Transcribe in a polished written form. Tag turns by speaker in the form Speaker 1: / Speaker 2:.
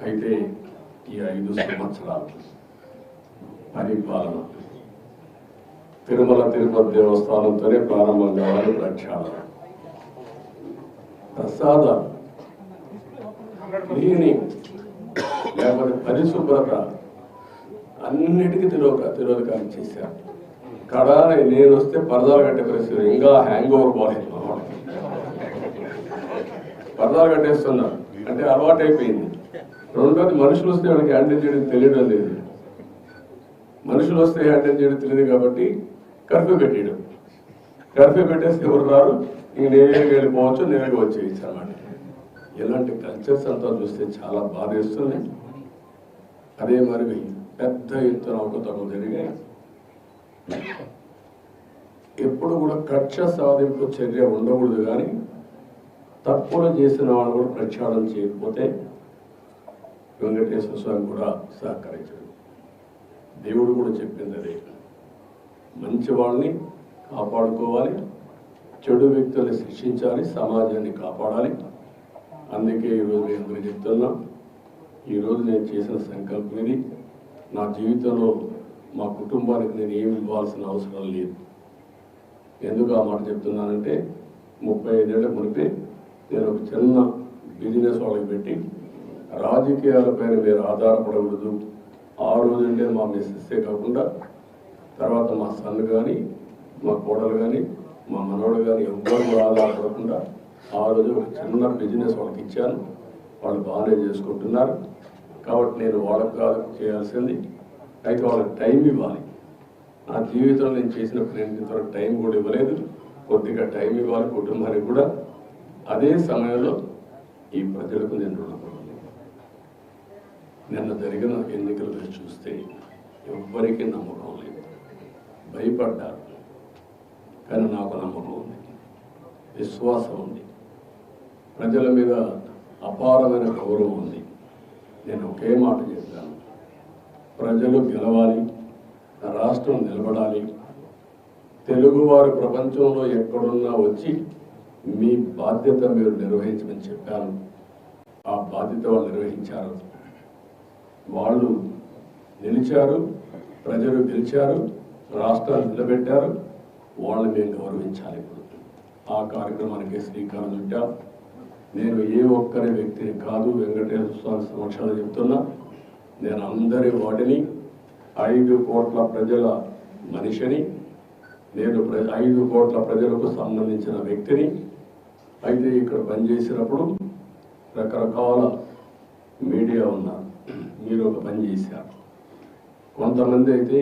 Speaker 1: అయితే ఈ 5 సంవత్సరాలు పరిపాలన తిరుమల తిరుపతి దేవస్థానంతోనే ప్రారంభం కావాలి. ప్రక్షాళన, ప్రసాద, క్లీనింగ్, లేకపోతే పరిశుభ్రత అన్నిటికీ తిరోధకాలు చేశారు. కడా నేను వస్తే పరదాలు కట్టే పరిస్థితి, ఇంకా హ్యాంగ్ ఓవర్ పోలేదు. పరదాలు కట్టేస్తున్నారు అంటే అలవాటైపోయింది. రెండోది, మనుషులు వస్తే వాళ్ళకి హ్యాండిల్ చేయడం తెలియడం లేదు. మనుషులు వస్తే హ్యాండిల్ చేయడం తెలియదు కాబట్టి కర్ఫ్యూ పెట్టేయడం. కర్ఫ్యూ పెట్టేస్తే ఎవరు రారు, ఇంక నేరుగా వెళ్ళిపోవచ్చు, నేరుగా వచ్చేయచ్చు అన్నమాట. ఇలాంటి కల్చర్స్ అంతా చూస్తే చాలా బాధేస్తుంది. అదే మరి పెద్ద ఎత్తున అవకతవకలు జరిగాయి. ఎప్పుడు కూడా కక్ష సాధింపు చర్య ఉండకూడదు, కానీ తప్పులు చేసిన వాళ్ళు కూడా ప్రక్షాళన చేయకపోతే వెంకటేశ్వర స్వామి కూడా సహకరించడు. దేవుడు కూడా చెప్పింది అదే, మంచి వాళ్ళని కాపాడుకోవాలి, చెడు వ్యక్తుల్ని శిక్షించాలి, సమాజాన్ని కాపాడాలి. అందుకే ఈరోజు నేను అందరూ చెప్తున్నా, ఈరోజు నేను చేసిన సంకల్పం ఇది. నా జీవితంలో మా కుటుంబానికి నేను ఏమి ఇవ్వాల్సిన అవసరం లేదు. ఎందుకు ఆ మాట చెప్తున్నానంటే 35 ఏళ్ల మునిపే నేను ఒక చిన్న బిజినెస్ వాళ్ళకి పెట్టి, రాజకీయాలపైన మీరు ఆధారపడకూడదు. ఆ రోజుంటే మా మిస్సెస్సే కాకుండా తర్వాత మా సన్ కానీ, మా కోడలు కానీ, మా మనవడు కానీ ఎవ్వరు ఆధారపడకుండా ఆ రోజు ఒక చిన్న బిజినెస్ వాళ్ళకి ఇచ్చాను. వాళ్ళు బాగానే చేసుకుంటున్నారు. కాబట్టి నేను వాళ్ళకి కాదు చేయాల్సింది, అయితే వాళ్ళకి టైం ఇవ్వాలి. నా జీవితంలో నేను చేసిన ఇంతవరకు టైం కూడా ఇవ్వలేదు. కొద్దిగా టైం ఇవ్వాలి కుటుంబానికి కూడా. అదే సమయంలో ఈ ప్రజలకు నేను రుణపడాలి. నిన్న జరిగిన ఎన్నికలు చూస్తే ఎవ్వరికీ నమ్మకం లేదు, భయపడ్డారు. కానీ నాకు నమ్మకం ఉంది, విశ్వాసం ఉంది, ప్రజల మీద అపారమైన గౌరవం ఉంది. నేను ఒకే మాట చెప్తాను, ప్రజలు గెలవాలి, రాష్ట్రం నిలబడాలి. తెలుగువారు ప్రపంచంలో ఎక్కడున్నా వచ్చి మీ బాధ్యత మీరు నిర్వహించమని చెప్పాను. ఆ బాధ్యత వాళ్ళు నిర్వహించారు. వాళ్ళు నిలిచారు, ప్రజలు గెలిచారు, రాష్ట్రాన్ని నిలబెట్టారు. వాళ్ళని మేము గౌరవించాలి. ఇప్పుడు ఆ కార్యక్రమానికి శ్రీకారం చుట్టాం. నేను ఏ ఒక్కరి వ్యక్తిని కాదు, వెంకటేశ్వర స్వామి సమక్షంలో చెప్తున్నా, నేను అందరి వాటిని, 5 కోట్ల ప్రజల మనిషిని, నేను 5 కోట్ల ప్రజలకు సంబంధించిన వ్యక్తిని. అయితే ఇక్కడ పనిచేసినప్పుడు రకరకాల మీడియా ఉన్నారు, మీరు ఒక పని చేశారు. కొంతమంది అయితే